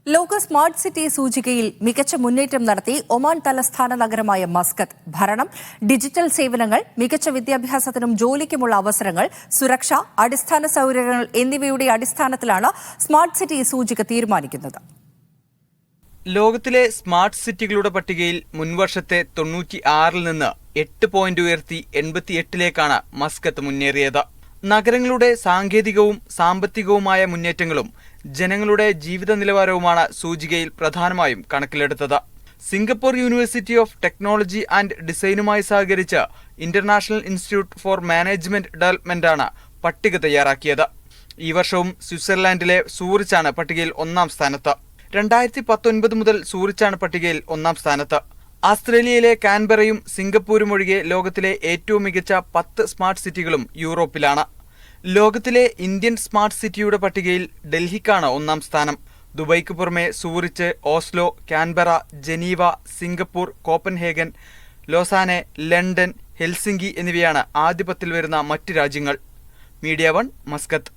ലോക smart city സൂചികയിൽ മികച്ച മുന്നേറ്റം നടത്തി ഒമാൻ തലസ്ഥാന നഗരമായ മസ്കത്ത്. ഭരണം, ഡിജിറ്റൽ സേവനങ്ങൾ, മികച്ച വിദ്യാഭ്യാസത്തിനും ജോലിക്കുമുള്ള അവസരങ്ങൾ, സുരക്ഷ, അടിസ്ഥാന സൗകര്യങ്ങൾ എന്നിവയുടെ അടിസ്ഥാനത്തിലാണ് സ്മാർട്ട് സിറ്റി സൂചിക തീരുമാനിക്കുന്നത്. ലോകത്തിലെ സ്മാർട്ട് സിറ്റികളുടെ പട്ടികയിൽ മുൻവർഷത്തെ 96-ൽ നിന്ന് 8 പോയിന്റ് ഉയർത്തി 88-ലേക്കാണ് മസ്കത്ത് മുന്നേറിയത്. നഗരങ്ങളുടെ സാങ്കേതികവും സാമ്പത്തികവുമായ മുന്നേറ്റങ്ങളും ജനങ്ങളുടെ ജീവിത നിലവാരവുമാണ് സൂചികയിൽ പ്രധാനമായും കണക്കിലെടുത്തത്. Singapore university of technology and ഡിസൈനുമായി സഹകരിച്ച് ഇന്റർനാഷണൽ ഇൻസ്റ്റിറ്റ്യൂട്ട് ഫോർ മാനേജ്മെന്റ് ഡെവലപ്മെന്റാണ് പട്ടിക തയ്യാറാക്കിയത്. ഈ വർഷവും സ്വിറ്റ്സർലാൻഡിലെ സൂറിച്ചാണ് പട്ടികയിൽ 1-ാം സ്ഥാനത്ത്. 2019 മുതൽ സൂറിച്ചാണ് പട്ടികയിൽ 1-ാം സ്ഥാനത്ത്. ആസ്ട്രേലിയയിലെ കാൻബറയും സിംഗപ്പൂരും ഒഴികെ ലോകത്തിലെ ഏറ്റവും മികച്ച 10 സ്മാർട്ട് സിറ്റികളും യൂറോപ്പിലാണ്. ലോകത്തിലെ ഇന്ത്യൻ സ്മാർട്ട് സിറ്റിയുടെ പട്ടികയിൽ ഡൽഹിക്കാണ് 1-ാം സ്ഥാനം. ദുബൈക്ക് പുറമെ Zurich, Oslo, Canberra, Geneva, Singapore, Copenhagen, Lausanne, London, Helsinki എന്നിവയാണ് ആദ്യ 10-ൽ വരുന്ന മറ്റ് രാജ്യങ്ങൾ. Media 1, Muscat.